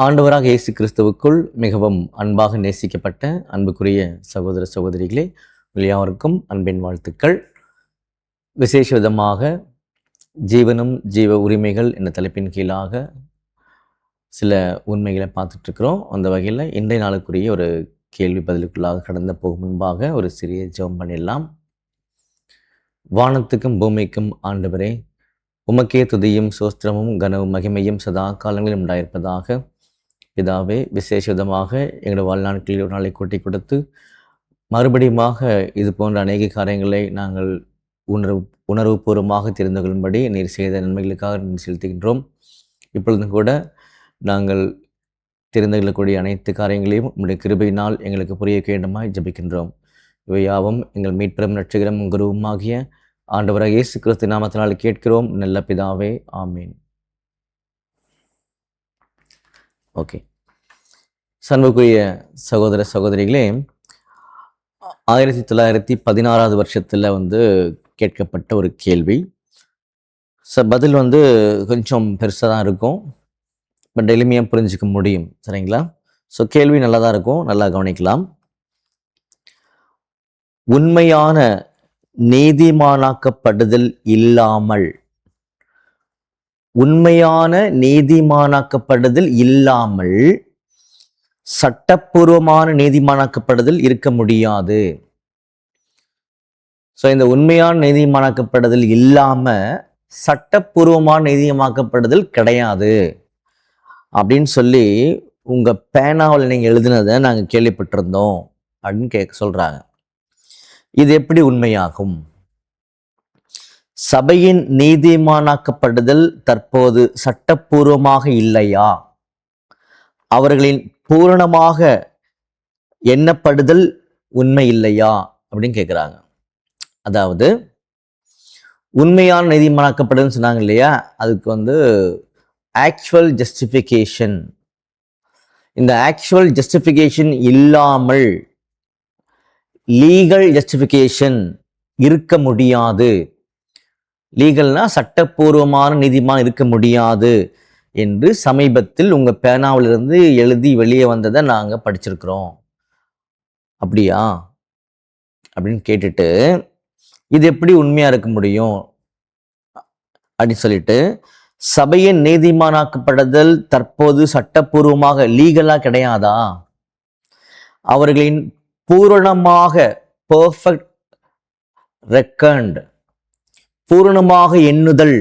ஆண்டவராக இயேசு கிறிஸ்துவுக்குள் மிகவும் அன்பாக நேசிக்கப்பட்ட அன்புக்குரிய சகோதர சகோதரிகளே, யாவருக்கும் அன்பின் வாழ்த்துக்கள். விசேஷ விதமாக ஜீவனும் ஜீவ உரிமைகள் என்ற தலைப்பின் கீழாக சில உண்மைகளை பார்த்துட்ருக்குறோம். அந்த வகையில் இன்றைய நாளுக்குரிய ஒரு கேள்வி பதிலுக்குள்ளாக கடந்து போகும் முன்பாக ஒரு சிறிய ஜெபம் பண்ணிடலாம். வானத்துக்கும் பூமிக்கும் ஆண்டவரே, உமக்கே துதியும் சோஸ்திரமும் கனவும் மகிமையும் சதா காலங்களிலும் உண்டாயிருப்பதாக. பிதாவே, விசேஷ விதமாக எங்களுடைய வாழ்நாட்களில் ஒரு நாளை கூட்டி கொடுத்து மறுபடியுமாக இது போன்ற அநேக காரியங்களை நாங்கள் உணர்வுபூர்வமாக தெரிந்து கொள்ளும்படி நீர் செய்த நன்மைகளுக்காக செலுத்துகின்றோம். இப்பொழுதும் கூட நாங்கள் தெரிந்து கொள்ளக்கூடிய அனைத்து காரியங்களையும் உங்களுடைய கிருபையினால் எங்களுக்கு புரிய வேண்டுமாய் ஜபிக்கின்றோம். இவையாவும் எங்கள் மீட்பெரும் ரட்சகரும் குருவுமாகிய ஆண்டவராக இயேசு கிறிஸ்து நாமத்தினால் கேட்கிறோம் நல்ல பிதாவே, ஆமீன். ஓகே, சண்புக்குரிய சகோதர சகோதரிகளே, 1916 வருஷத்தில் கேட்கப்பட்ட ஒரு கேள்வி. பதில் கொஞ்சம் பெருசாக தான் இருக்கும், பட் எளிமையாக புரிஞ்சுக்க முடியும். சரிங்களா? ஸோ கேள்வி நல்லா தான் இருக்கும், நல்லா கவனிக்கலாம். உண்மையான நீதிமானாக்கப்படுதல் இல்லாமல் சட்டப்பூர்வமான நீதிமானாக்கப்படுதல் இருக்க முடியாது. ஸோ இந்த உண்மையான நீதிமானாக்கப்படுதல் இல்லாம சட்டப்பூர்வமான நீதிமாக்கப்படுதல் கிடையாது அப்படின்னு சொல்லி உங்க பேனாவில் நீங்க எழுதினதை நாங்கள் கேள்விப்பட்டிருந்தோம் அப்படின்னு சொல்றாங்க. இது எப்படி உண்மையாகும்? சபையின் நீதிமானாக்கப்படுதல் தற்போது சட்டப்பூர்வமாக இல்லையா? அவர்களின் பூரணமாக எண்ணப்படுதல் உண்மை இல்லையா அப்படின்னு கேட்குறாங்க. அதாவது உண்மையான நீதிமானாக்கப்படுதல் சொன்னாங்க இல்லையா, அதுக்கு ஆக்சுவல் ஜஸ்டிஃபிகேஷன். இந்த ஆக்சுவல் ஜஸ்டிஃபிகேஷன் இல்லாமல் லீகல் ஜஸ்டிஃபிகேஷன் இருக்க முடியாது. லீகல்னா சட்டப்பூர்வமான நீதிமான் இருக்க முடியாது என்று சமீபத்தில் உங்க பேனாவிலிருந்து எழுதி வெளியே வந்ததை நாங்கள் படிச்சிருக்கிறோம். அப்படியா அப்படின்னு கேட்டுட்டு, இது எப்படி உண்மையா இருக்க முடியும் அப்படின்னு சொல்லிட்டு, சபையின் நீதிமானாக்கப்படுதல் தற்போது சட்டப்பூர்வமாக லீகலா கிடையாதா? அவர்களின் பூரணமாக பெர்ஃபெக்ட் ரெக்கண்ட், பூரணமாக எண்ணுதல்,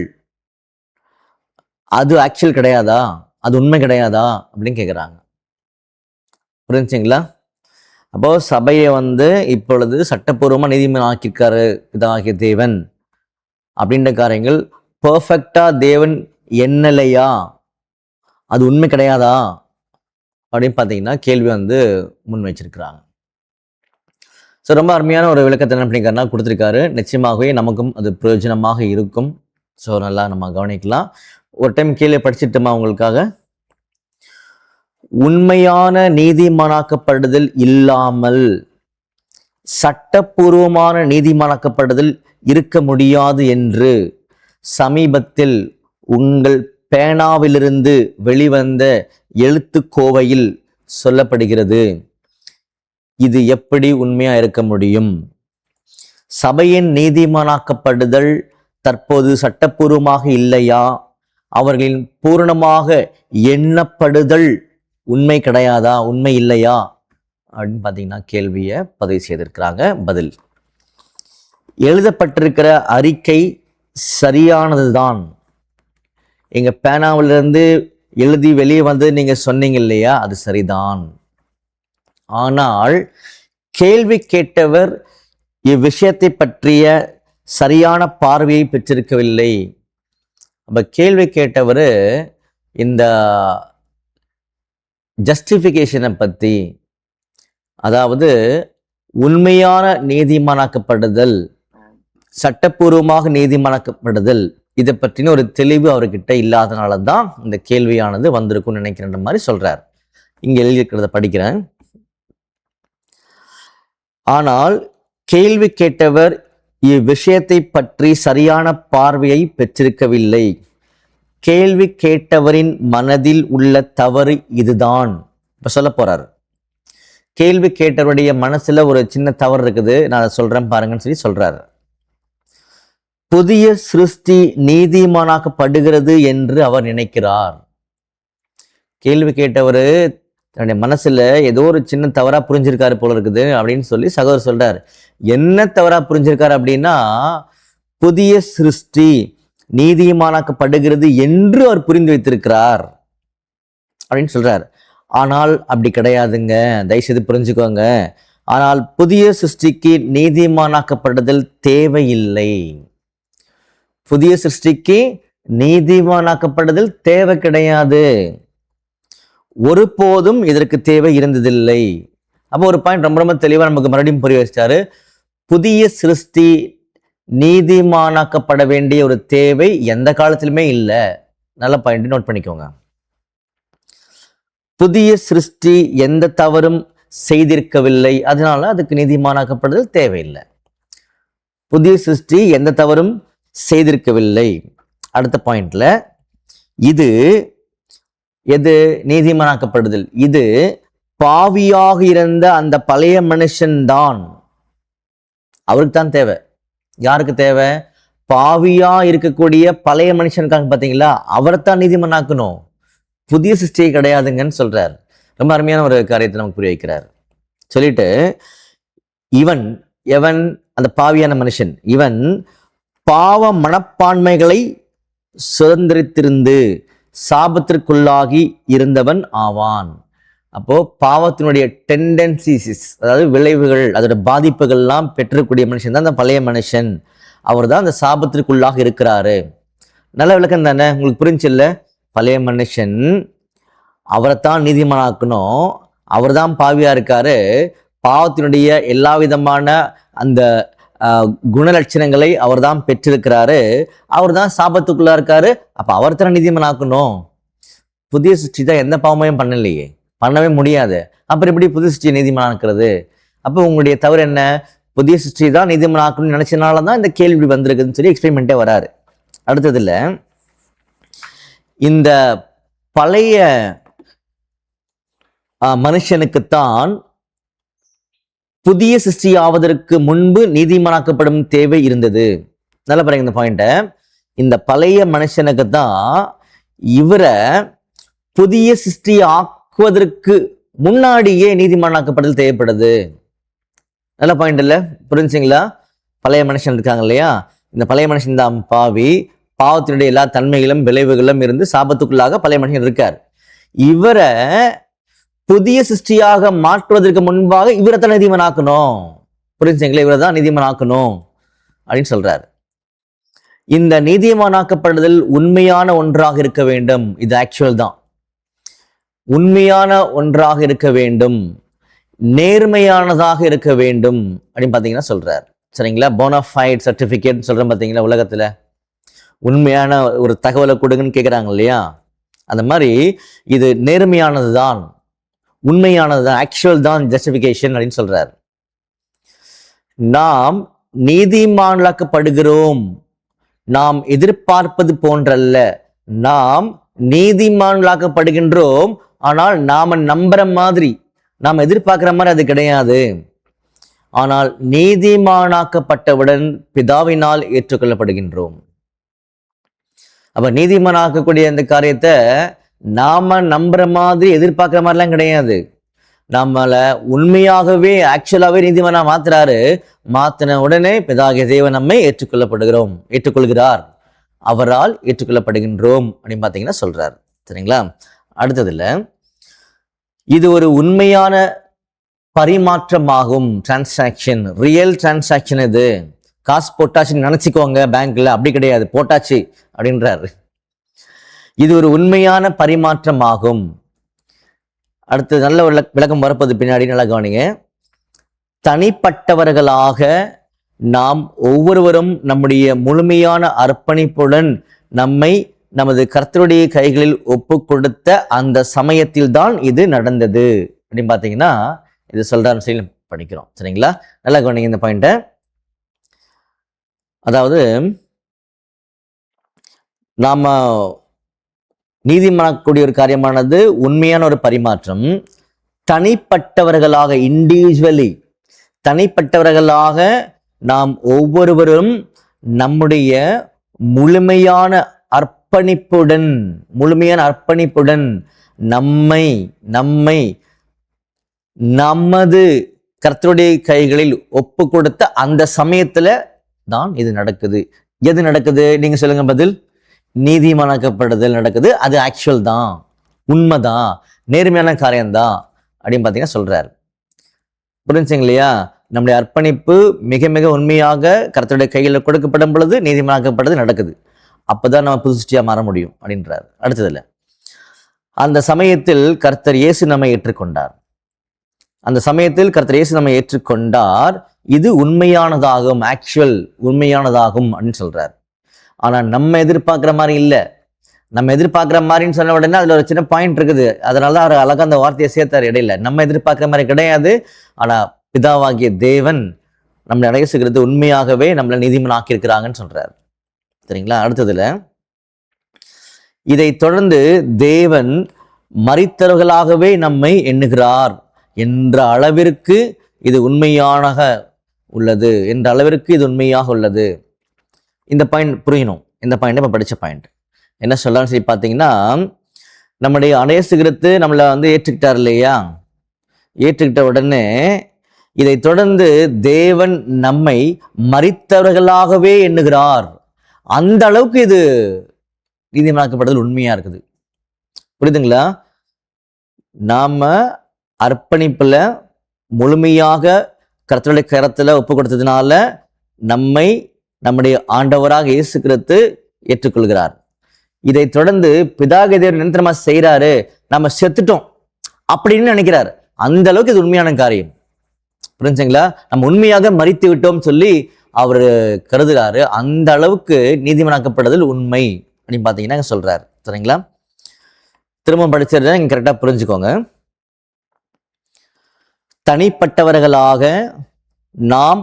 அது ஆக்சுவல் கிடையாதா? அது உண்மை கிடையாதா அப்படின்னு கேட்குறாங்க. புரிஞ்சுங்களா? அப்போ சபையை இப்பொழுது சட்டப்பூர்வமாக நீதிமன்றம் ஆக்கியிருக்காரு இதாகிய தேவன் அப்படின்ற காரியங்கள் பெர்ஃபெக்டா தேவன் எண்ணலையா? அது உண்மை கிடையாதா அப்படின்னு பார்த்தீங்கன்னா கேள்வி முன் வச்சிருக்கிறாங்க. ஸோ ரொம்ப அருமையான ஒரு விளக்கத்தை என்ன பண்ணிக்காருன்னா கொடுத்துருக்காரு. நிச்சயமாகவே நமக்கும் அது பிரயோஜனமாக இருக்கும். ஸோ நல்லா நம்ம கவனிக்கலாம். ஒரு டைம் கீழே படிச்சுட்டுமா உங்களுக்காக. உண்மையான நீதிமானாக்கப்படுதல் இல்லாமல் சட்டப்பூர்வமான நீதிமானாக்கப்படுதல் இருக்க முடியாது என்று சமீபத்தில் உங்கள் பேனாவிலிருந்து வெளிவந்த எழுத்துக்கோவையில் சொல்லப்படுகிறது. இது எப்படி உண்மையா இருக்க முடியும்? சபையின் நீதிமானாக்கப்படுதல் தற்போது சட்டப்பூர்வமாக இல்லையா? அவர்களின் பூரணமாக எண்ணப்படுதல் உண்மை கிடையாதா, உண்மை இல்லையா அப்படின்னு பார்த்தீங்கன்னா கேள்வியை பதிவு செய்திருக்கிறாங்க. பதில், எழுதப்பட்டிருக்கிற அறிக்கை சரியானதுதான். எங்க பேனாவிலிருந்து எழுதி வெளியே வந்து நீங்க சொன்னீங்க இல்லையா, அது சரிதான். ஆனால் கேள்வி கேட்டவர் இவ்விஷயத்தை பற்றிய சரியான பார்வையை பெற்றிருக்கவில்லை. அப்ப கேள்வி கேட்டவர் இந்த ஜஸ்டிஃபிகேஷனை பற்றி, அதாவது உண்மையான நீதிமானாக்கப்படுதல், சட்டப்பூர்வமாக நீதிமானாக்கப்படுதல், இதை பற்றின ஒரு தெளிவு அவர்கிட்ட இல்லாதனால தான் இந்த கேள்வியானது வந்திருக்கும்னு நினைக்கிற மாதிரி சொல்றார். இங்க எழுதியிருக்கிறத படிக்கிறேன். ஆனால் கேள்வி கேட்டவர் இவ்விஷயத்தை பற்றி சரியான பார்வையை பெற்றிருக்கவில்லை. கேள்வி கேட்டவரின் மனதில் உள்ள தவறு இதுதான். இப்ப சொல்ல போறாரு. கேள்வி கேட்டவருடைய மனசுல ஒரு சின்ன தவறு இருக்குது, நான் அதை சொல்றேன் பாருங்கன்னு சொல்லி சொல்றாரு. புதிய சிருஷ்டி நீதிமானாக்கப்படுகிறது என்று அவர் நினைக்கிறார். கேள்வி கேட்டவர் தன்னுடைய மனசுல ஏதோ ஒரு சின்ன தவறா புரிஞ்சிருக்காரு போல இருக்குது அப்படின்னு சொல்லி சகோதரர் சொல்றாரு. என்ன தவறா புரிஞ்சிருக்காரு அப்படின்னா, புதிய சிருஷ்டி நீதிமானாக்கப்படுகிறது என்று அவர் புரிந்து வைத்திருக்கிறார் அப்படின்னு சொல்றார். ஆனால் அப்படி கிடையாதுங்க, தயவுசெய்து புரிஞ்சுக்கோங்க. ஆனால் புதிய சிருஷ்டிக்கு நீதிமானாக்கப்படுதல் தேவையில்லை. புதிய சிருஷ்டிக்கு நீதிமானாக்கப்படுதல் தேவை கிடையாது. ஒருபோதும் இதற்கு தேவை இருந்ததில்லை. அப்போ ஒரு பாயிண்ட் ரொம்ப ரொம்ப தெளிவா நமக்கு மறுபடியும் புரிய வச்சிட்டாரு. புதிய சிருஷ்டி நீதிமானாக்கப்பட வேண்டிய ஒரு தேவை எந்த காலத்திலுமே இல்லை. நல்ல பாயிண்ட் நோட் பண்ணிக்கோங்க. புதிய சிருஷ்டி எந்த தவறும் செய்திருக்கவில்லை, அதனால அதுக்கு நீதிமானாக்கப்படுதல் தேவையில்லை. புதிய சிருஷ்டி எந்த தவறும் செய்திருக்கவில்லை. அடுத்த பாயிண்ட்ல இது எது நீதிமானாக்கப்படுதல்? இது பாவியாக இருந்த அந்த பழைய மனுஷன் தான், அவருக்கு தான் தேவை. யாருக்கு தேவை? பாவியா இருக்கக்கூடிய பழைய மனுஷனுக்காக. பார்த்தீங்களா, அவரைத்தான் நீதிமானாக்கணும், புதிய சிருஷ்டியை கிடையாதுங்கன்னு சொல்றார். ரொம்ப அருமையான ஒரு காரியத்தை நமக்கு புரிய வைக்கிறார். சொல்லிட்டு எவன் அந்த பாவியான மனுஷன், இவன் பாவ மனப்பான்மைகளை சுதந்திரித்திருந்து சாபத்திற்குள்ளாகி இருந்தவன் ஆவான். அப்போ பாவத்தினுடைய டெண்டன்சிஸ், அதாவது விளைவுகள், அதோட பாதிப்புகள்லாம் பெற்றக்கூடிய மனுஷன் தான் அந்த பழைய மனுஷன். அவர் தான் அந்த சாபத்திற்குள்ளாக இருக்கிறாரு. நல்ல விளக்கம் தானே, உங்களுக்கு புரிஞ்சு இல்லை? பழைய மனுஷன், அவரைத்தான் நீதிமானாக்கணும், அவர் தான் பாவியா இருக்காரு, பாவத்தினுடைய எல்லா விதமான அந்த குணலட்சணங்களை அவர் தான் பெற்றிருக்கிறாரு, அவர் தான் சாபத்துக்குள்ளா இருக்காரு. அப்ப அவர் தான் நீதிமானாக்கணும். புதிய சிருஷ்டி தான் எந்த பாவமையும் பண்ணலையே, பண்ணவே முடியாது. அப்புறம் எப்படி புதிய சிருஷ்டியை நீதிமானாக்குறது? அப்போ உங்களுடைய தவறு என்ன? புதிய சிருஷ்டி தான் நீதிமானாக்கணும்னு நினைச்சனால தான் இந்த கேள்வி வந்திருக்குதுன்னு சொல்லி எக்ஸ்பிளைன்மெண்ட்டே வராரு. அடுத்ததுல இந்த பழைய மனுஷனுக்குத்தான் புதிய சிருஷ்டி ஆவதற்கு முன்பு நீதிமானாக்கப்படும் தேவை இருந்தது. நல்லா பாருங்க இந்த பாயிண்ட. இந்த பழைய மனுஷனுக்கு தான் இவரை புதிய சிருஷ்டி ஆக்குவதற்கு முன்னாடியே நீதிமானாக்கப்படுதல் தேவைப்படுது. நல்ல பாயிண்ட் இல்ல? புரிஞ்சுங்களா? பழைய மனுஷன் இருக்காங்க இல்லையா, இந்த பழைய மனுஷன் தான் பாவி, பாவத்தினுடைய எல்லா தன்மைகளும் விளைவுகளும் இருந்து சாபத்துக்குள்ளாக பழைய மனுஷன் இருக்கார். இவரை புதிய சிருஷ்டியாக மாற்றுவதற்கு முன்பாக இவரை தான் நீதிமானாக்கணும். புரிஞ்சுங்களா? இவரை தான் நீதிமானாக்கணும் அப்படின்னு சொல்றாரு. இந்த நீதிமானாக்கப்படுதல் உண்மையான ஒன்றாக இருக்க வேண்டும். இது ஆக்சுவல் தான், உண்மையான ஒன்றாக இருக்க வேண்டும், நேர்மையானதாக இருக்க வேண்டும் அப்படின்னு பார்த்தீங்கன்னா சொல்றாரு. சரிங்களா? போனஃபைட் சர்டிஃபிகேட் சொல்றேன் பார்த்தீங்களா, உலகத்துல உண்மையான ஒரு தகவலை கொடுங்கன்னு கேட்குறாங்க இல்லையா, அந்த மாதிரி இது நேர்மையானது தான், உண்மையானது தான், ஆக்சுவல் தான் ஜஸ்டிஃபிகேஷன் அப்படின்னு சொல்றாரு. நாம் நீதிமான்களாக்கப்படுகிறோம், நாம் எதிர்பார்ப்பது போன்றல்ல. நாம் நீதிமான்களாக்கப்படுகின்றோம், ஆனால் நாம நம்புற மாதிரி, நாம் எதிர்பார்க்கிற மாதிரி அது கிடையாது. ஆனால் நீதிமானாக்கப்பட்டவுடன் பிதாவினால் ஏற்றுக்கொள்ளப்படுகின்றோம். அப்ப நீதிமானாக்கக்கூடிய இந்த காரியத்தை நாம நம்புற மாதிரி எதிர்பார்க்கிற மாதிரிலாம் கிடையாது. நம்மள உண்மையாகவே ஆக்சுவலாவே நீதிமானா மாத்துறாரு. மாத்தின உடனே பிதாகிய தேவன் நம்மை ஏற்றுக்கொள்கிறார், அவரால் ஏற்றுக்கொள்ளப்படுகின்றோம் அப்படின்னு பார்த்தீங்கன்னா சொல்றாரு. சரிங்களா? அடுத்ததுல இது ஒரு உண்மையான பரிமாற்றமாகும், டிரான்சாக்ஷன், ரியல் டிரான்சாக்ஷன். இது காசு போட்டாச்சுன்னு நினைச்சுக்கோங்க பேங்க்ல, அப்படி கிடையாது, போட்டாச்சு அப்படின்றாரு. இது ஒரு உண்மையான பரிமாற்றமாகும். அடுத்து நல்ல விளக்கம் வரப்போது பின்னாடி, நல்லா கவனிங்க. தனிப்பட்டவர்களாக நாம் ஒவ்வொருவரும் நம்முடைய முழுமையான அர்ப்பணிப்புடன் நம்மை நமது கர்த்தருடைய கைகளில் ஒப்பு கொடுத்த அந்த சமயத்தில் தான் இது நடந்தது அப்படின்னு பார்த்தீங்கன்னா இது சொல்றாருன்னு சொல்லி படிக்கிறோம். சரிங்களா? நல்லா கவனிங்க இந்த பாயிண்ட. அதாவது நாம நீதிமானாக்கக்கூடிய ஒரு காரியமானது உண்மையான ஒரு பரிமாற்றம். தனிப்பட்டவர்களாக இண்டிவிஜுவலி தனிப்பட்டவர்களாக நாம் ஒவ்வொருவரும் நம்முடைய முழுமையான அர்ப்பணிப்புடன் நம்மை நமது கர்த்தருடைய கைகளில் ஒப்பு கொடுத்த அந்த சமயத்துல தான் இது நடக்குது. எது நடக்குது? நீங்க சொல்லுங்க பதில். நீதிமானாக்கப்படுதல் நடக்குது. அது ஆக்சுவல் தான், உண்மைதான், நேர்மையான காரியம்தான் அப்படின்னு பார்த்தீங்கன்னா சொல்றாரு. புரிஞ்சுங்க இல்லையா? நம்முடைய அர்ப்பணிப்பு மிக மிக உண்மையாக கர்த்தருடைய கையில் கொடுக்கப்படும் பொழுது நீதிமானாக்கப்படுறது நடக்குது. அப்பதான் நம்ம புதுசியா மாற முடியும் அப்படின்றார். அடுத்ததுல அந்த சமயத்தில் கர்த்தர் இயேசு நம்மை ஏற்றுக்கொண்டார். இது உண்மையானதாகும், ஆக்சுவல் உண்மையானதாகும் அப்படின்னு சொல்றார். ஆனா நம்ம எதிர்பார்க்கிற மாதிரி இல்லை. நம்ம எதிர்பார்க்கிற மாதிரின்னு சொன்ன உடனே அதுல ஒரு சின்ன பாயிண்ட் இருக்குது. அதனால அவர் அழகா அந்த வார்த்தையை சேர்த்தார் இடையில. நம்ம எதிர்பார்க்கிற மாதிரி கிடையாது. ஆனா பிதாவாகிய தேவன் நம்மளை அடைசுகிறது உண்மையாகவே நம்மளை நீதிமன் இருக்கிறாங்கன்னு சொல்றார். சரிங்களா? அடுத்ததுல இதை தொடர்ந்து தேவன் மரித்தவர்களாகவே நம்மை எண்ணுகிறார் என்ற அளவிற்கு இது உண்மையாக உள்ளது. இந்த பாயிண்ட் புரியணும். இந்த பாயிண்ட் இப்ப படிச்ச பாயிண்ட் என்ன சொல்லலாம்னு சொல்லி பார்த்தீங்கன்னா, நம்முடைய அநேசுகிறது நம்மளை ஏற்றுக்கிட்டார் இல்லையா? ஏற்றுக்கிட்ட உடனே இதை தொடர்ந்து தேவன் நம்மை மரித்தவர்களாகவே எண்ணுகிறார். அந்த அளவுக்கு இது நீதிமானாக்கப்படுதல் உண்மையா இருக்குது. புரியுதுங்களா? நாம அர்ப்பணிப்புல முழுமையாக கர்த்தருடைய கரத்துல ஒப்பு கொடுத்ததுனால நம்மை நம்முடைய ஆண்டவராக இயேசு கிறிஸ்து ஏற்றுக்கொள்கிறார். இதை தொடர்ந்து பிதாவாகிய தேவன் நிரந்தரமா செய்யறாரு, நம்ம செத்துட்டோம் அப்படின்னு நினைக்கிறார். அந்த அளவுக்கு இது உண்மையான காரியம். புரிஞ்சுங்களா? நம்ம உண்மையாக மரித்து விட்டோம் சொல்லி அவர் கருதுகிறாரு. அந்த அளவுக்கு நீதிமானாக்கப்படுதல் உண்மை அப்படின்னு பாத்தீங்கன்னா சொல்றாரு. சரிங்களா? திரும்ப படிச்சிருந்தா நீங்க கரெக்டா புரிஞ்சுக்கோங்க. தனிப்பட்டவர்களாக நாம்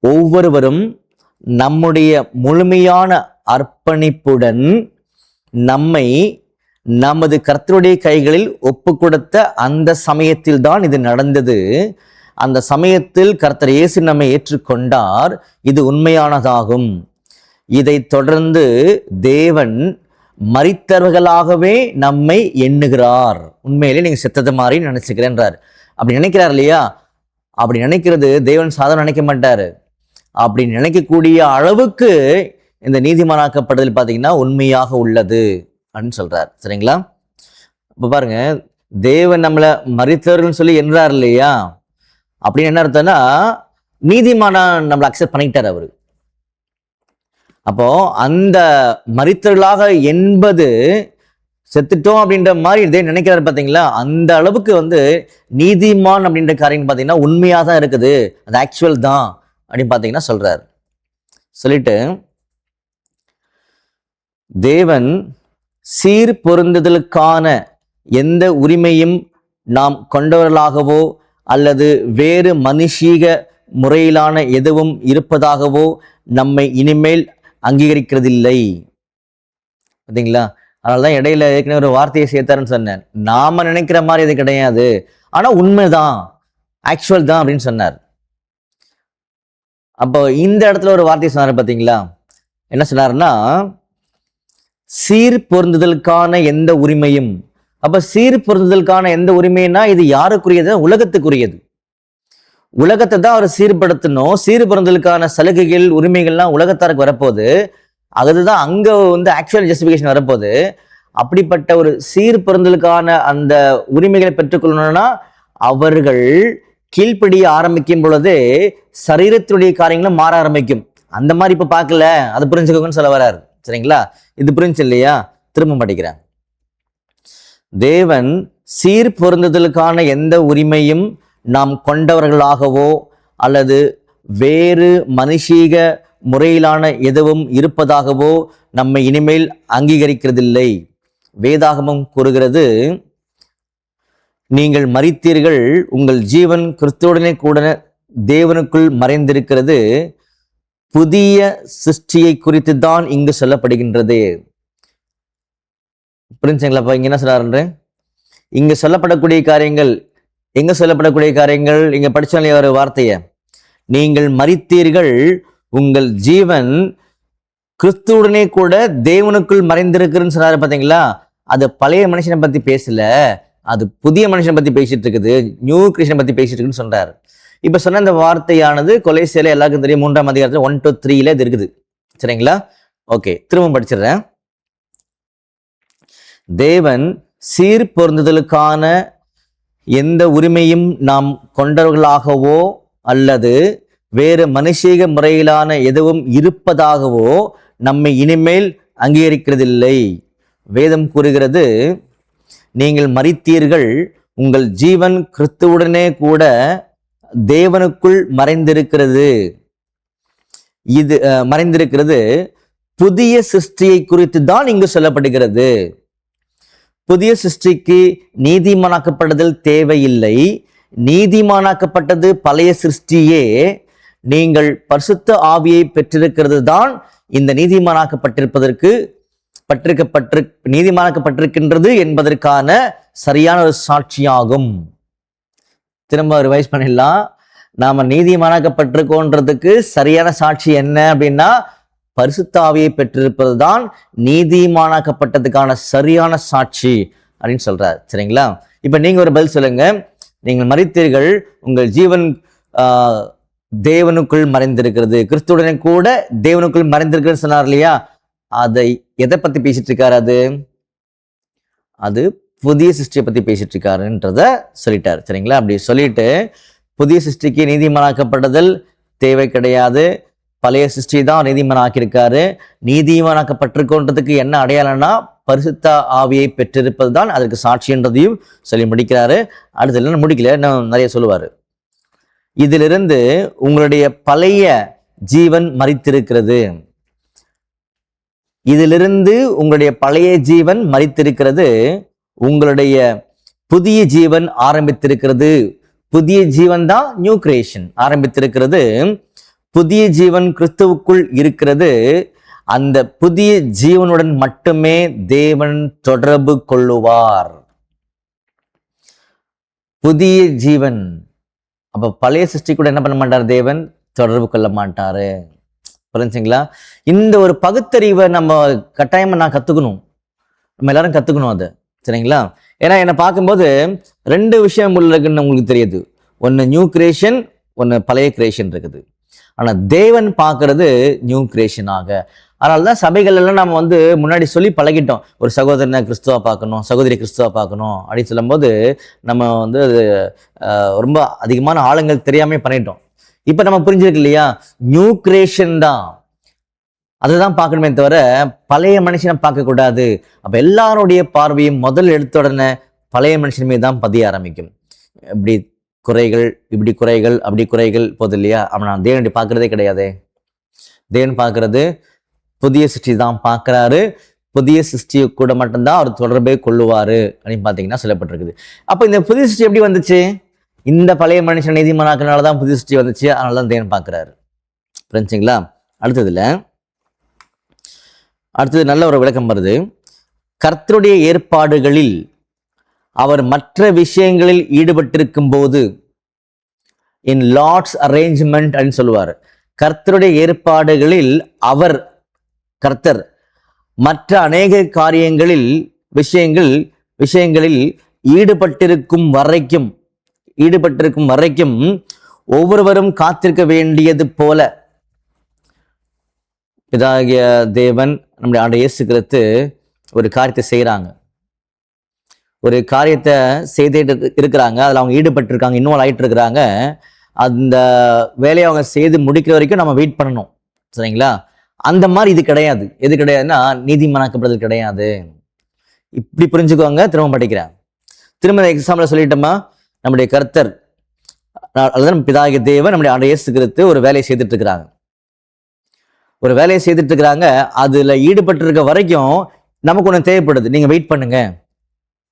ஒவ்வொருவரும் நம்முடைய முழுமையான அர்ப்பணிப்புடன் நம்மை நமது கர்த்தருடைய கைகளில் ஒப்பு கொடுத்த அந்த சமயத்தில் தான் இது நடந்தது. அந்த சமயத்தில் கர்த்தர் இயேசு நம்மை ஏற்றுக்கொண்டார். இது உண்மையானதாகும். இதை தொடர்ந்து தேவன் மரித்தவர்களாகவே நம்மை எண்ணுகிறார். உண்மையிலே நீங்க செத்தது மாதிரி நினைச்சுக்கிறேன்றார். அப்படி நினைக்கிறார் இல்லையா? அப்படி நினைக்கிறது தேவன் சாதாரண நினைக்க மாட்டாரு. அப்படி நினைக்கக்கூடிய அளவுக்கு இந்த நீதிமானாக்கப்படுதல் பார்த்தீங்கன்னா உண்மையாக உள்ளது அப்படின்னு சொல்றார். சரிங்களா? இப்ப பாருங்க, தேவன் நம்மளை மரித்தவர்கள் சொல்லி என்றார் இல்லையா? அப்படின்னு என்ன அர்த்தம்னா நீதிமானா நம்மளை அக்செப்ட் பண்ணிக்கிட்டார் அவரு. அப்போ அந்த மரித்தவர்களாக என்பது செத்துட்டோம் அப்படின்ற மாதிரி இதே நினைக்கிறாரு பார்த்தீங்களா? அந்த அளவுக்கு நீதிமான் அப்படின்ற காரியம் பார்த்தீங்கன்னா உண்மையாக தான் இருக்குது, அது ஆக்சுவல் தான் அப்படின்னு பார்த்தீங்கன்னா சொல்றாரு. சொல்லிட்டு தேவன் சீர் பொருந்துதலுக்கான எந்த உரிமையும் நாம் கொண்டவர்களாகவோ அல்லது வேறு மனுஷீக முறையிலான எதுவும் இருப்பதாகவோ நம்மை இனிமேல் அங்கீகரிக்கிறதில்லை. பார்த்தீங்களா? அதனாலதான் இடையில ஏற்கனவே ஒரு வார்த்தையை சேர்த்தாருன்னு சொன்னேன். நாம நினைக்கிற மாதிரி இது கிடையாது, ஆனா உண்மைதான், ஆக்சுவல் தான் அப்படின்னு சொன்னார். அப்போ இந்த இடத்துல ஒரு வார்த்தையை சொன்னார் பார்த்தீங்களா? என்ன சொன்னாருன்னா சீர் பொருந்துதலுக்கான எந்த உரிமையும். அப்ப சீர் பொருந்துதலுக்கான எந்த உரிமைன்னா இது யாருக்குரியது? உலகத்துக்குரியது. உலகத்தை தான் அவர் சீர்படுத்தணும். சீர் பொருந்துதலுக்கான சலுகைகள் உரிமைகள்லாம் உலகத்தாருக்கு வரப்போகுது. அதுதான் அங்க ஆக்சுவல் ஜஸ்டிபிகேஷன் வரப்போகுது. அப்படிப்பட்ட ஒரு சீர் பொருந்தலுக்கான அந்த உரிமைகளை பெற்றுக்கொள்ளணும்னா அவர்கள் கீழ்ப்படிய ஆரம்பிக்கும் பொழுதே சரீரத்துடைய காரியங்களும் மாற ஆரம்பிக்கும். அந்த மாதிரி இப்ப பார்க்கல, அது புரிஞ்சுக்கோங்கன்னு சொல்ல வர்றாரு. சரிங்களா? இது புரிஞ்சு இல்லையா? திரும்ப படிக்கிறேன். தேவன் சீர் பொருந்துதலுக்கான எந்த உரிமையும் நாம் கொண்டவர்களாகவோ அல்லது வேறு மனுஷீக முறையிலான எதுவும் இருப்பதாகவோ நம்மை இனிமேல் அங்கீகரிக்கிறதில்லை. வேதாகமம் கூறுகிறது, நீங்கள் மரித்தீர்கள், உங்கள் ஜீவன் கிறிஸ்துவுடனே கூட தேவனுக்குள் மறைந்திருக்கிறது. புதிய சிருஷ்டியை குறித்து தான் இங்கு சொல்லப்படுகின்றது. புரிஞ்சுங்களா? இப்போ இங்க என்ன சொல்றாரு, இங்க சொல்லப்படக்கூடிய காரியங்கள், எங்க சொல்லப்படக்கூடிய காரியங்கள், இங்க படிச்சாலே ஒரு வார்த்தைய, நீங்கள் மரித்தீர்கள், உங்கள் ஜீவன் கிறிஸ்துவுடனே கூட தேவனுக்குள் மறைந்திருக்குன்னு சொன்னாரு பாத்தீங்களா? அது பழைய மனுஷனை பத்தி பேசல, அது புதிய மனுஷனை பத்தி பேசிட்டு இருக்குது, நியூ கிரியேஷனை பத்தி பேசிட்டு இருக்குன்னு சொல்றாரு. இப்ப சொன்ன இந்த வார்த்தையானது கொலோசியர்ல எல்லாருக்கும் தெரியும், 3ஆம் அதிகாரத்துல 1 to 3 இது இருக்குது. சரிங்களா? ஓகே, திரும்ப படிச்சிடுறேன். தேவன் சீர் பொருந்துதலுக்கான எந்த உரிமையும் நாம் கொண்டவர்களாகவோ அல்லது வேறு மனுஷீக முறையிலான எதுவும் இருப்பதாகவோ நம்மை இனிமேல் அங்கீகரிக்கிறதில்லை. வேதம் கூறுகிறது, நீங்கள் மரித்தீர்கள், உங்கள் ஜீவன் கிறிஸ்துவுடனே கூட தேவனுக்குள் மறைந்திருக்கிறது. இது மறைந்திருக்கிறது புதிய சிருஷ்டியை குறித்து தான் இங்கு சொல்லப்படுகிறது. புதிய சிருஷ்டிக்கு நீதிமானாக்கப்படுதல் தேவையில்லை, நீதிமானாக்கப்பட்டது பழைய சிருஷ்டியே. நீங்கள் பரிசுத்த ஆவியை பெற்றிருக்கிறது தான் இந்த நீதிமானாக்கப்பட்டிருப்பதற்கு நீதிமானாக்கப்பட்டிருக்கின்றது என்பதற்கான சரியான ஒரு சாட்சியாகும். திரும்ப ரிவைஸ் பண்ணிடலாம். நாம நீதிமானாக்கப்பட்டிருக்கோன்றதுக்கு சரியான சாட்சி என்ன அப்படின்னா, பரிசுத்த ஆவியை பெற்றிருப்பது தான் நீதிமானாக்கப்பட்டதுக்கான சரியான சாட்சி அப்படின்னு சொல்றாரு. சரிங்களா? இப்ப நீங்க ஒரு பதில் சொல்லுங்க. நீங்கள் மரித்தீர்கள், உங்கள் ஜீவன் தேவனுக்குள் மறைந்திருக்கிறது, கிறிஸ்துவுடனே கூட தேவனுக்குள் மறைந்திருக்கிறது சொன்னார் இல்லையா? அதை எதை பத்தி பேசிட்டு இருக்காரு? அது புதிய சிருஷ்டியை பத்தி பேசிட்டு இருக்காருன்றத சொல்லிட்டாரு. சரிங்களா? அப்படி சொல்லிட்டு புதிய சிருஷ்டிக்கு நீதிமானாக்கப்படுதல் தேவை கிடையாது, பழைய சிருஷ்டி தான் நீதிமானாக்கியிருக்காரு. நீதிமானாக்கப்பட்டிருக்கோன்றதுக்கு என்ன அடையாளம்னா பரிசுத்த ஆவியை பெற்றிருப்பது தான் அதற்கு சாட்சின்றதையும் சொல்லி முடிக்கிறாரு. அடுத்து இல்லைன்னா முடிக்கல, இன்னும் நிறைய சொல்லுவாரு. இதிலிருந்து உங்களுடைய பழைய ஜீவன் மரித்திருக்கிறது, இதிலிருந்து உங்களுடைய பழைய ஜீவன் மரித்திருக்கிறது, உங்களுடைய புதிய ஜீவன் ஆரம்பித்திருக்கிறது. புதிய ஜீவன் தான் நியூ கிரியேஷன் ஆரம்பித்திருக்கிறது. புதிய ஜீவன் கிறிஸ்துவுக்குள் இருக்கிறது. அந்த புதிய ஜீவனுடன் மட்டுமே தேவன் தொடர்பு கொள்ளுவார். புதிய ஜீவன். அப்ப பழைய சிருஷ்டி கூட என்ன பண்ண மாட்டார்? தேவன் தொடர்பு கொள்ள மாட்டாரு. புரிஞ்சுங்களா? இந்த ஒரு பகுத்தறிவை நம்ம கட்டாயமா நான் கத்துக்கணும், நம்ம எல்லாரும் கத்துக்கணும் அதை. சரிங்களா? ஏன்னா என்னை பார்க்கும்போது 2 விஷயம் இருக்குன்னு உங்களுக்கு தெரியுது. ஒன்னு நியூ கிரியேஷன், ஒன்னு பழைய கிரியேஷன் இருக்குது. ஆனா தேவன் பார்க்கறது நியூ கிரியேஷனாக. அதனாலதான் சபைகள் எல்லாம் நம்ம முன்னாடி சொல்லி பழகிட்டோம், ஒரு சகோதரனை கிறிஸ்துவா பார்க்கணும், சகோதரி கிறிஸ்துவா பார்க்கணும் அப்படின்னு சொல்லும் போது நம்ம ரொம்ப அதிகமான ஆழங்கள் தெரியாம பண்ணிட்டோம். இப்ப நம்ம புரிஞ்சிருக்கு இல்லையா? நியூ கிரியேஷன் தான், அதுதான் பார்க்கணுமே தவிர பழைய மனுஷனை பார்க்க கூடாது. அப்ப எல்லாருடைய பார்வையும் முதல் எடுத்த உடனே பழைய மனுஷன் மீது தான் பதிய ஆரம்பிக்கும். இப்படி குறைகள், இப்படி குறைகள், அப்படி குறைகள் போது இல்லையா? அவன் நான் தேவனுடைய பார்க்கறதே கிடையாது. தேவன் பார்க்கறது புதிய சிருஷ்டி தான் பார்க்கிறாரு. புதிய சிருஷ்டியை கூட மட்டும்தான் அவர் தொடர்பே கொள்ளுவாரு அப்படின்னு பார்த்தீங்கன்னா சொல்லப்பட்டிருக்குது. அப்போ இந்த புதிய சிருஷ்டி எப்படி வந்துச்சு? இந்த பழைய மனுஷன் நீதிமானாக்குனால தான் புதிய சிருஷ்டி வந்துச்சு. அதனால தான் தேவன் பார்க்கிறாரு. புரிஞ்சுங்களா? அடுத்தது நல்ல ஒரு விளக்கம் வருது. கர்த்தருடைய ஏற்பாடுகளில் அவர் மற்ற விஷயங்களில் ஈடுபட்டிருக்கும் போது, இன் லார்ட்ஸ் அரேஞ்ச்மெண்ட் அப்படின்னு சொல்லுவார். கர்த்தருடைய ஏற்பாடுகளில் அவர் கர்த்தர் மற்ற அநேக காரியங்களில் விஷயங்களில் ஈடுபட்டிருக்கும் வரைக்கும் ஒவ்வொருவரும் காத்திருக்க வேண்டியது போல பிதாகிய தேவன் நம்முடைய ஆண்டவர் இயேசு கிறிஸ்து ஒரு காரியத்தை செய்கிறாங்க, ஒரு காரியத்தை செய்துட்டு இருக்கிறாங்க. அதில் அவங்க ஈடுபட்டிருக்காங்க, இன்வால்வ் ஆகிட்டு இருக்கிறாங்க. அந்த வேலையை அவங்க செய்து முடிக்கிற வரைக்கும் நம்ம வெயிட் பண்ணணும். சரிங்களா? அந்த மாதிரி இது கிடையாது. எது கிடையாதுன்னா நீதிமானாக்கப்படுதல் கிடையாது. இப்படி புரிஞ்சுக்கோங்க. திரும்ப படிக்கிறேன். திரும்ப எக்ஸாம்பிள் சொல்லிட்டோமா, நம்முடைய கர்த்தர் அல்லது நம்ம பிதாகிய தேவன் நம்முடைய ஆண்டவர் இயேசு கிறிஸ்து ஒரு வேலையை செய்துட்டு இருக்கிறாங்க, அதுல ஈடுபட்டு இருக்க வரைக்கும் நமக்கு ஒன்று தேவைப்படுது. நீங்க வெயிட் பண்ணுங்க.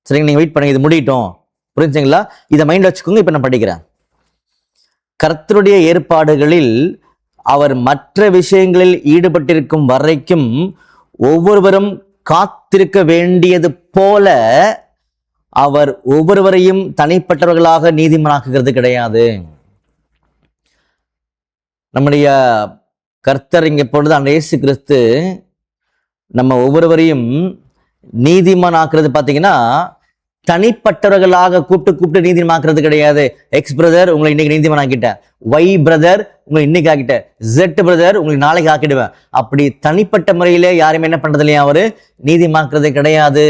சரிங்க, நீங்க வெயிட் பண்ணுங்க, இது முடியட்டும். புரிஞ்சுங்களா? இதை மைண்ட் வச்சுக்கோங்க. இப்ப நான் படிக்கிறேன். கர்த்தருடைய ஏற்பாடுகளில் அவர் மற்ற விஷயங்களில் ஈடுபட்டிருக்கும் வரைக்கும் ஒவ்வொருவரும் காத்திருக்க வேண்டியது போல அவர் ஒவ்வொருவரையும் தனிப்பட்டவர்களாக நீதிமானாக்குகிறது கிடையாது. நம்முடைய கர்த்தர் இங்கே பொழுது அந்த இயேசு கிறிஸ்து நம்ம ஒவ்வொருவரையும் நீதிமான் ஆக்குறது பார்த்தீங்கன்னா தனிப்பட்டவர்களாக கூப்பிட்டு நீதிமாக்குறது கிடையாது. எக்ஸ் பிரதர் உங்களை இன்னைக்கு நீதிமான் ஆக்கிட்டேன், ஒய் பிரதர் உங்களை இன்னைக்கு ஆக்கிட்டேன், ஜெட் பிரதர் உங்களுக்கு நாளைக்கு ஆக்கிடுவேன். அப்படி தனிப்பட்ட முறையிலே யாருமே என்ன பண்றது இல்லையா, அவரு நீதிமாக்குறது கிடையாது.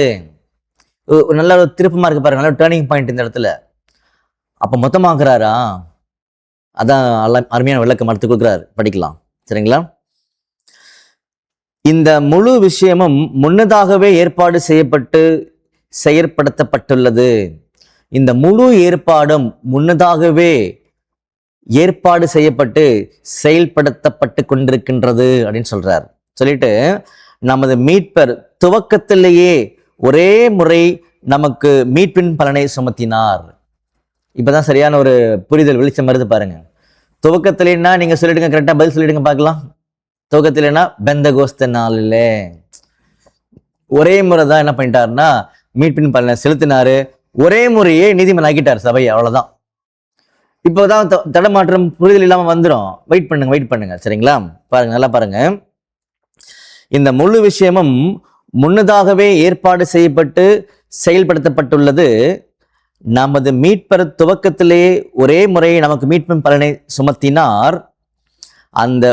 நல்ல ஒரு திருப்பமா இருக்கு பாருங்க, நல்ல டேர்னிங் பாயிண்ட் இந்த இடத்துல. அப்ப மொத்தமாக்குறாரா? அதான் அருமையான விளக்கம் எடுத்து கொடுக்குறாரு, படிக்கலாம் சரிங்களா. இந்த முழு விஷயமும் முன்னதாகவே ஏற்பாடு செய்யப்பட்டு செயற்படுத்தப்பட்டுள்ளது. இந்த முழு ஏற்பாடும் முன்னதாகவே ஏற்பாடு செய்யப்பட்டு செயல்படுத்தப்பட்டு கொண்டிருக்கின்றது அப்படின்னு சொல்றார். சொல்லிட்டு நமது மீட்பர் துவக்கத்திலேயே ஒரே முறை நமக்கு மீட்பின் பலனை சுமத்தினார். இப்பதான் சரியான ஒரு புரிதல் வெளிச்சம் வருது பாருங்க. துவக்கத்திலேன்னா நீங்க சொல்லிடுங்க, கரெக்டா பதில் சொல்லிடுங்க பார்க்கலாம். துவக்கத்திலேன்னா பெந்தகோஸ்து நாளில் ஒரே முறை தான் என்ன பண்ணிட்டாருன்னா மீட்பின் பலனை செலுத்தினாரு, ஒரே முறையே நீதிமன்றம் ஆக்கிட்டார் சபையை, அவ்வளவுதான். இப்போதான் தடமாற்றம் புரிதல் இல்லாம வந்துடும். வெயிட் பண்ணுங்க சரிங்களா. பாருங்க, நல்லா பாருங்க. இந்த முழு விஷயமும் முன்னதாகவே ஏற்பாடு செய்யப்பட்டு செயல்படுத்தப்பட்டுள்ளது. நமது மீட்பர் துவக்கத்திலே ஒரே முறை நமக்கு மீட்பின் பலனை சுமத்தினார். அந்த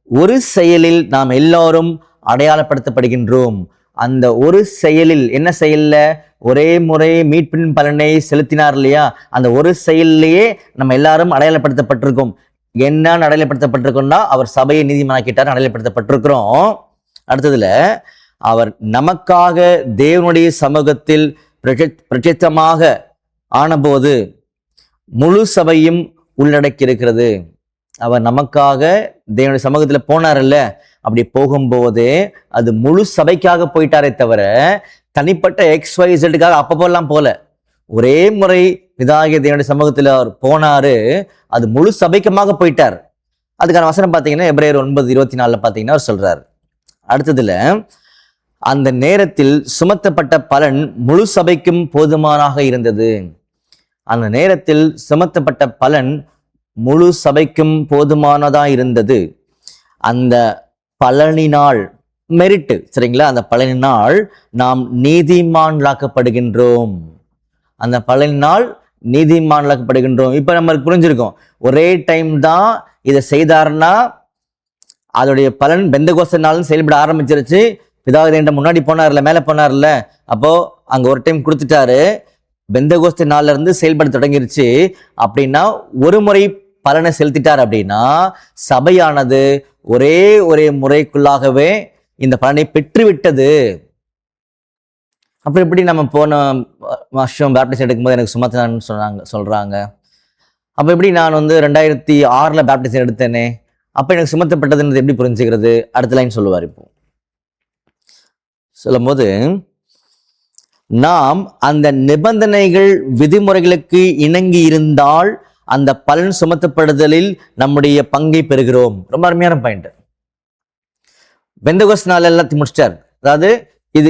ஒரு செயலில் நாம் எல்லாரும் அடையாளப்படுத்தப்படுகின்றோம். அந்த ஒரு செயலில், என்ன செயல்ல? ஒரே முறை மீட்பின் பலனை செலுத்தினார் இல்லையா, அந்த ஒரு செயலிலேயே நம்ம எல்லாரும் அடையாளப்படுத்தப்பட்டிருக்கோம். என்னன்னு அடையாளப்படுத்தப்பட்டிருக்கோம்னா அவர் சபையை நீதிமானாக்கிட்டார், அடையாளப்படுத்தப்பட்டிருக்கிறோம். அடுத்ததுல அவர் நமக்காக தேவனுடைய சமூகத்தில் பிரசித்தமாக ஆனபோது முழு சபையும் உள்ளடக்கி இருக்கிறது. அவர் நமக்காக தேவனுடைய சமூகத்துல போனார்ல, அப்படி போகும்போது அது முழு சபைக்காக போயிட்டாரே தவிர தனிப்பட்ட XYZக்காக அப்பப்போலாம் போல. ஒரே முறை இதாகிய தேவனுடைய சமூகத்துல அவர் போனாரு, அது முழு சபைக்கமாக போயிட்டார். அதுக்கான வசனம் பார்த்தீங்கன்னா எபிரேயர் 9:24 பார்த்தீங்கன்னா அவர் சொல்றாரு. அடுத்ததுல அந்த நேரத்தில் சுமத்தப்பட்ட பலன் முழு சபைக்கும் போதுமானாக இருந்தது. அந்த நேரத்தில் சுமத்தப்பட்ட பலன் முழு சபைக்கும் போதுமானதா இருந்தது. அந்த பலனினால், மெரிட் சரிங்களா, அந்த பலனினால் நாம் நீதிமான்களாக்கப்படுகின்றோம். அந்த பலனினால் நீதிமான்களாக்கப்படுகின்றோம். இப்ப நம்மளுக்கு புரிஞ்சிருக்கும், ஒரே டைம் தான் இதை செய்தாருன்னா அதோடைய பலன் பெந்தகோஸ்து நாள் செயல்பட ஆரம்பிச்சிருச்சு. பிதாவிட முன்னாடி போனார்ல, மேல போனார்ல, அப்போ அங்க ஒரு டைம் கொடுத்துட்டாரு, பெந்தகோஸ்து நாள்ல இருந்து செயல்பட தொடங்கிருச்சு. அப்படின்னா ஒரு முறை பலனை செலுத்திட்டார். அப்படின்னா சபையானது ஒரே முறைக்குள்ளாகவே இந்த பலனை பெற்றுவிட்டது. அப்ப எப்படி நம்ம போன வருஷம் பேப்டிஸ்ட் எடுக்கும்போது எனக்கு சுமத்தினான்னு சொல்றாங்க. அப்ப எப்படி நான் 2006 பேப்டிஸ்ட் எடுத்தேனே, அப்ப எனக்கு சுமத்தப்பட்டதுன்றது எப்படி புரிஞ்சுக்கிறது? அடுத்த லைன் சொல்லுவார். இப்போ சொல்லும் போது, நாம் அந்த நிபந்தனைகள் விதிமுறைகளுக்கு இணங்கி இருந்தால் அந்த பலன் சுமத்தப்படுதலில் நம்முடைய பங்கை பெறுகிறோம். ரொம்ப அருமையான பாயிண்ட். பெந்தகோஸ்து நாள் எல்லாத்தையும் முடிச்சிட்டார். அதாவது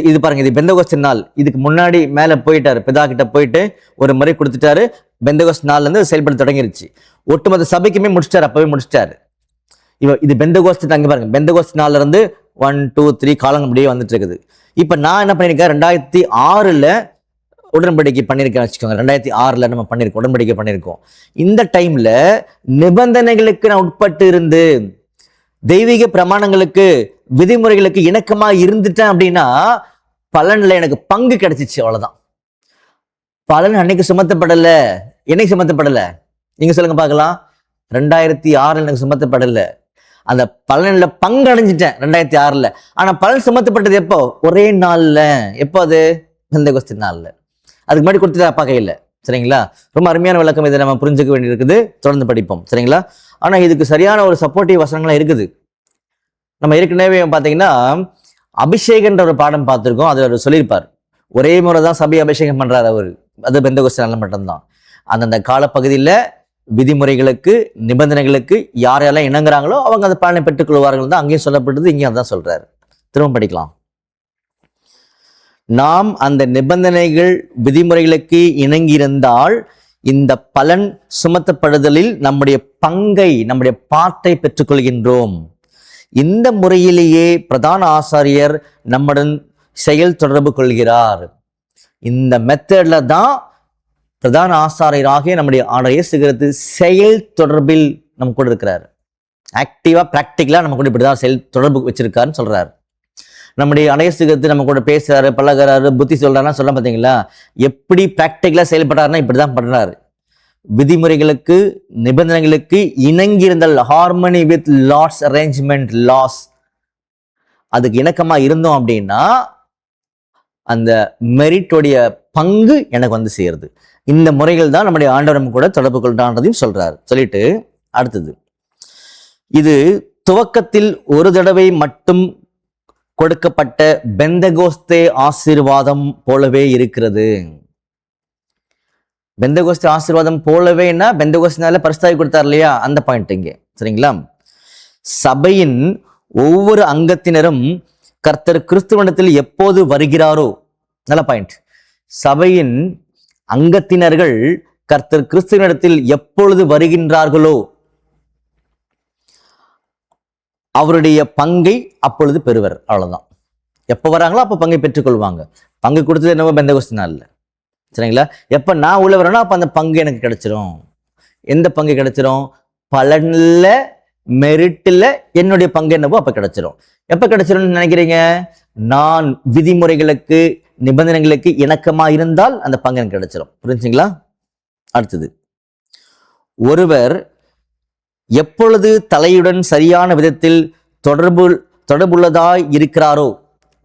இது பாருங்க, இது பெந்தகோஸ்து நாள். இதுக்கு முன்னாடி மேல போயிட்டாரு, பிதா கிட்ட போயிட்டு ஒரு முறை கொடுத்துட்டாரு. பெந்தகோஸ்து நாள்ல இருந்து செயல்பட தொடங்கிருச்சு. ஒட்டுமொத்த சபைக்குமே முடிச்சிட்டாரு, அப்பவே முடிச்சிட்டாரு. இது பெந்தகோஸ்து, அங்க பாருங்க, பெந்தகோஸ்து நாள்ல இருந்து 1 2 3 காலம் அப்படியே வந்துட்டு இருக்குது. இப்ப நான் என்ன பண்ணிருக்கேன், 2006 உடன்படிக்கை பண்ணியிருக்கேன் வச்சுக்கோங்க. 2006 நம்ம பண்ணிருக்கோம், உடன்படிக்கை பண்ணியிருக்கோம். இந்த டைம்ல நிபந்தனைகளுக்கு நான் உட்பட்டு இருந்து தெய்வீக பிரமாணங்களுக்கு விதிமுறைகளுக்கு இணக்கமா இருந்துட்டேன் அப்படின்னா பலன்ல எனக்கு பங்கு கிடைச்சிச்சு, அவ்வளவுதான். பலன் அன்னைக்கு சுமத்தப்படல. என்னைக்கு சுமத்தப்படல நீங்க சொல்லுங்க பார்க்கலாம். 2006 எனக்கு சுமத்தப்படல. அந்த பலன்ல பங்கு அடைஞ்சிட்டேன் 2006. ஆனா பலன் சுமத்தப்பட்டது எப்போ? ஒரே நாள்ல. எப்போ அது? பெந்தகோஸ்து நாள்ல. அதுக்கு முன்னாடி கொடுத்துட்டு அப்பா கையில. சரிங்களா. ரொம்ப அருமையான விளக்கம், இதை நம்ம புரிஞ்சுக்க வேண்டியிருக்குது. தொடர்ந்து படிப்போம் சரிங்களா. ஆனா இதுக்கு சரியான ஒரு சப்போர்ட்டிவ் வசனங்கள்லாம் இருக்குது. நம்ம ஏற்கனவே பார்த்தீங்கன்னா அபிஷேகன்ற ஒரு பாடம் பார்த்துருக்கோம். அது அவர் சொல்லியிருப்பார், ஒரே முறை தான் சபை அபிஷேகம் பண்றாரு அவர். அது பெந்தகோஸ்து நாள்ல மட்டும்தான். அந்தந்த காலப்பகுதியில் விதிமுறைகளுக்கு நிபந்தனைகளுக்கு யாரெல்லாம் இணங்குறாங்களோ அவங்க அந்த பலனை பெற்றுக் கொள்வார்கள் தான் அங்கேயும் சொல்லப்பட்டது, இங்கேயும் அதான் சொல்றாரு. திரும்ப படிக்கலாம். நாம் அந்த நிபந்தனைகள் விதிமுறைகளுக்கு இணங்கியிருந்தால் இந்த பலன் சுமத்தப்படுதலில் நம்முடைய பங்கை, நம்முடைய பாட்டை பெற்றுக்கொள்கின்றோம். இந்த முறையிலேயே பிரதான ஆசாரியர் நம்முடன் செயல் தொடர்பு கொள்கிறார். இந்த மெத்தட்ல தான் பிரதான ஆசாரியராகிய நம்முடைய ஆண்டவர் இயேசு கிறிஸ்து செயல் தொடர்பில் நம்ம கூட இருக்கிறார். ஆக்டிவா பிராக்டிக்கலா நம்ம கூட இப்படிதான் செயல் தொடர்பு வச்சிருக்காருன்னு சொல்றாரு. நம்முடைய இயேசு கிறிஸ்து நம்ம கூட பேசுறாரு, பழகிறாரு, புத்தி சொல்றாருன்னா சொல்ல பார்த்தீங்களா, எப்படி பிராக்டிக்கலா செயல்படுறாருன்னா இப்படிதான் பண்றாரு. விதிமுறைகளுக்கு நிபந்தனைகளுக்கு இணங்கியிருந்தல், harmony with lords arrangement laws, அதுக்கு இணக்கமா இருந்தோம் அப்படின்னா அந்த மெரிட்டோடைய பங்கு எனக்கு வந்து சேருது. இந்த முறைகள் தான் நம்முடைய ஆண்டவரம் கூட தொடர்பு கொள்றான்றதையும் சொல்றாரு. சொல்லிட்டு அடுத்தது, இது துவக்கத்தில் ஒரு தடவை மட்டும் கொடுக்கப்பட்ட பெந்தகோஸ்தே ஆசீர்வாதம் போலவே இருக்கிறது. பெந்தகோஸ்தே ஆசீர்வாதம் போலவேன்னா பெந்தகோஸ்தினால பரிசுத்தாவி கொடுத்தார் இல்லையா, அந்த பாயிண்ட் இங்கே. சரிங்களா? சபையின் ஒவ்வொரு அங்கத்தினரும் கர்த்தர் கிறிஸ்துவனிடத்தில் எப்போது வருகிறாரோ, நல்ல பாயிண்ட், சபையின் அங்கத்தினர்கள் கர்த்தர் கிறிஸ்துவனிடத்தில் எப்பொழுது வருகின்றார்களோ அவருடைய பங்கை அப்பொழுது பெறுவர். அவ்வளவுதான். எப்போ வராங்களோ அப்போ பங்கை பெற்றுக்கொள்வாங்க. பங்கு கொடுத்தது என்னவோ பெந்தகோஸ்து நாள்ல. சரிங்களா? எப்போ நான் உள்ள வரேனோ அப்போ அந்த பங்கு எனக்கு கிடைச்சிரும். எந்த பங்கு கிடைச்சிரும்? பலன்ல, மெரிட்டில் என்னுடைய பங்கு என்னவோ அப்போ கிடைச்சிரும். எப்போ கிடைச்சிரும்னு நினைக்கிறீங்க? நான் விதிமுறைகளுக்கு நிபந்தனைகளுக்கு இணக்கமா இருந்தால் அந்த பங்கு எனக்கு கிடைச்சிரும். புரிஞ்சுங்களா? அடுத்தது, ஒருவர் எப்பொழுது தலையுடன் சரியான விதத்தில் தொடர்புள்ளதாய் இருக்கிறாரோ,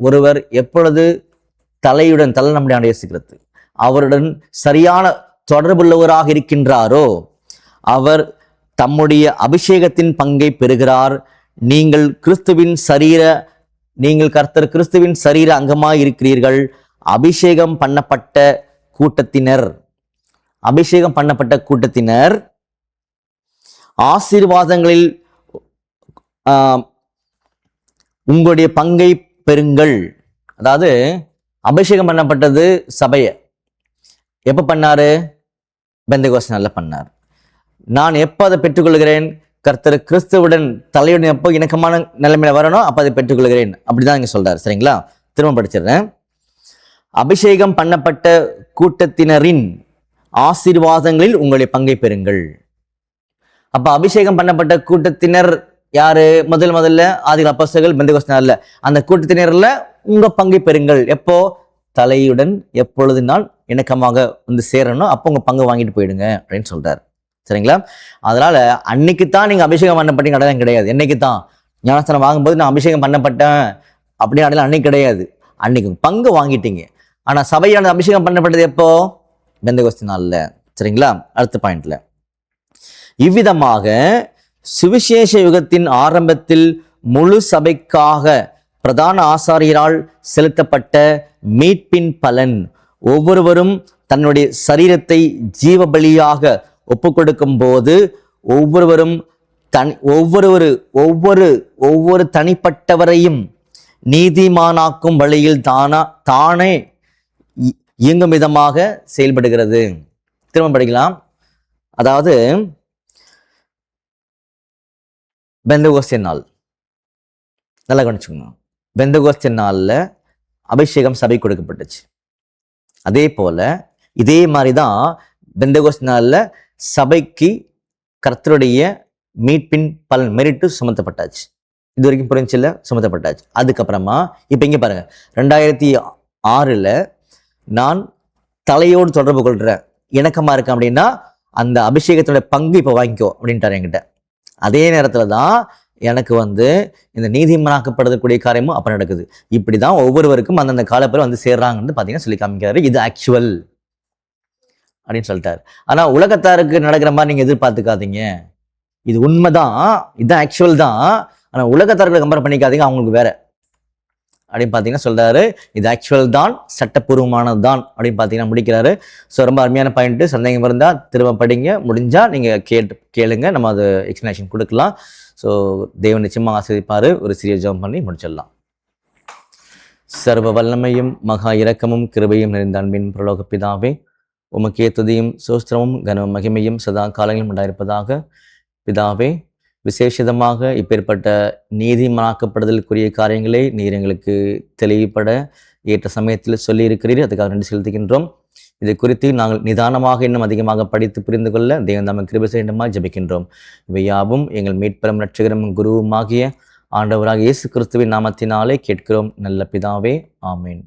ஒருவர் எப்பொழுது தலையுடன், தலை நம்முடைய ஆண்டவர் இயேசு கிறிஸ்து, அவருடன் சரியான தொடர்புள்ளவராக இருக்கின்றாரோ அவர் தம்முடைய அபிஷேகத்தின் பங்கை பெறுகிறார். நீங்கள் கர்த்தர் கிறிஸ்துவின் சரீர அங்கமாய் இருக்கிறீர்கள். அபிஷேகம் பண்ணப்பட்ட கூட்டத்தினர் ஆசீர்வாதங்களில் உங்களுடைய பங்கை பெறுங்கள். அதாவது அபிஷேகம் பண்ணப்பட்டது சபையை எப்ப பண்ணாரு? பெந்தகோஸ்து நாள்ல பண்ணார். நான் எப்போ அதை பெற்றுக்கொள்கிறேன்? கர்த்தர் கிறிஸ்துவுடன் தலையுடன் எப்போ இணக்கமான நிலைமையில வரணும் அப்போ அதை பெற்றுக்கொள்கிறேன். அப்படிதான் இங்க சொல்றாரு. சரிங்களா? திரும்ப படிச்சிடுறேன். அபிஷேகம் பண்ணப்பட்ட கூட்டத்தினரின் ஆசீர்வாதங்களில் உங்களுடைய பங்கை பெறுங்கள். அப்ப அபிஷேகம் பண்ணப்பட்ட கூட்டத்தினர் யாரு? முதல்ல ஆதிகள் அப்போஸ்தலர்கள், பெந்தகோஸ்து நாள்ல அந்த கூட்டத்தினர்ல உங்க பங்கை பெறுங்கள். எப்போ? தலையுடன் எப்பொழுது நாள் இணக்கமாக வந்து சேரணும், அப்போ உங்க பங்கு வாங்கிட்டு போயிடுங்க அப்படின்னு சொல்றாரு. சரிங்களா? அதனால அன்னைக்குத்தான் நீங்க அபிஷேகம் பண்ணப்பட்டீங்க அடையாளம் கிடையாது. என்னைக்கு தான் ஞானஸ்தானம் வாங்கும்போது நான் அபிஷேகம் பண்ணப்பட்டேன் அப்படின்னு அடையாளம் அன்னைக்கு கிடையாது. அன்னைக்கு பங்கு வாங்கிட்டீங்க. ஆனா சபையான அபிஷேகம் பண்ணப்பட்டது எப்போ? பெந்தகோஸ்து நாள்ல. சரிங்களா? அடுத்த பாயிண்ட்ல, இவ்விதமாக சுவிசேஷ யுகத்தின் ஆரம்பத்தில் முழு சபைக்காக பிரதான ஆசாரியரால் செலுத்தப்பட்ட மீட்பின் பலன், ஒவ்வொருவரும் தன்னுடைய சரீரத்தை ஜீவ பலியாக ஒப்பு கொடுக்கும் போது ஒவ்வொரு தனிப்பட்டவரையும் நீதிமானாக்கும் வழியில் தானே இயங்கும் விதமாக செயல்படுகிறது. திரும்ப படிக்கலாம். அதாவது பெந்தகோஸ்து நாள், நல்லா கவனிச்சுக்கணும். பெந்தகோஸ்து நாள்ல அபிஷேகம் சபை கொடுக்கப்பட்டுச்சு. அதே போல இதே மாதிரிதான் பெந்தகோஸ்து நாள்ல சபைக்கு கர்த்தருடைய மீட்பின் பலன் மெரிட்டு சுமத்தப்பட்டாச்சு. இது வரைக்கும் புரிஞ்சில்ல? சுமத்தப்பட்டாச்சு. அதுக்கப்புறமா இப்ப இங்க பாருங்க, 2006 நான் தலையோடு தொடர்பு கொள்றேன், இணக்கமா இருக்கேன் அப்படின்னா அந்த அபிஷேகத்தோட பங்கு இப்ப வாங்கிக்கோ அப்படின்ட்டாரு என்கிட்ட. அதே நேரத்துல தான் எனக்கு இந்த நீதிமனாக்கப்படுறதுக்கூடிய காரியமும் அப்ப நடக்குது. இப்படிதான் ஒவ்வொருவருக்கும் அந்தந்த காலப்பேர் வந்து சேர்றாங்கன்னு பாத்தீங்கன்னா சொல்லி காமிக்கிறாரு. இது ஆக்சுவல் அப்படின்னு சொல்லிட்டாரு. ஆனா உலகத்தாருக்கு நடக்கிற மாதிரி நீங்க எதிர்பார்த்துக்காதீங்க. இது உண்மைதான், இதுதான் ஆக்சுவல் தான். ஆனா உலகத்தார்களை கம்பேர் பண்ணிக்காதீங்க, அவங்களுக்கு வேற அப்படின்னு பார்த்தீங்கன்னா சொல்றாரு. இது ஆக்சுவல் தான், சட்டப்பூர்வமானது தான் அப்படின்னு பார்த்தீங்கன்னா முடிக்கிறாரு. ஸோ ரொம்ப அருமையான பாயிண்ட். சந்தேகம் இருந்தால் திரும்ப படிங்க, முடிஞ்சா நீங்கள் கேளுங்க, நம்ம அது எக்ஸ்பிளனேஷன் கொடுக்கலாம். ஸோ தேவன் நிச்சயமாக ஆசிரியப்பார். ஒரு சிறிய ஜெபம் பண்ணி முடிச்சிடலாம். சர்வ வல்லமையும் மகா இரக்கமும் கிருபையும் நிறைந்த அன்பின் பிரலோக பிதாவே, உமக்கே துதியும் சோஸ்திரமும் கனமும் மகிமையும் சதா காலங்களிலும் உண்டாயிருப்பதாக. பிதாவே, விசேஷமாக இப்பேற்பட்ட நீதிமானாக்கப்படுதலுக்குரிய காரியங்களை நீர் எங்களுக்கு தெளிவுபட ஏற்ற சமயத்தில் சொல்லியிருக்கிறீர். அதுக்காக நன்றி செலுத்துகின்றோம். இதை குறித்து நாங்கள் நிதானமாக இன்னும் அதிகமாக படித்து புரிந்து கொள்ள தேவன் தாமே கிருபை செய்யணுமா ஜெபிக்கின்றோம். இவை யாவும் எங்கள் மீட்பெரும் இரட்சகரும் குருவுமாகிய ஆண்டவராக இயேசு கிறிஸ்துவின் நாமத்தினாலே கேட்கிறோம் நல்ல பிதாவே. ஆமேன்.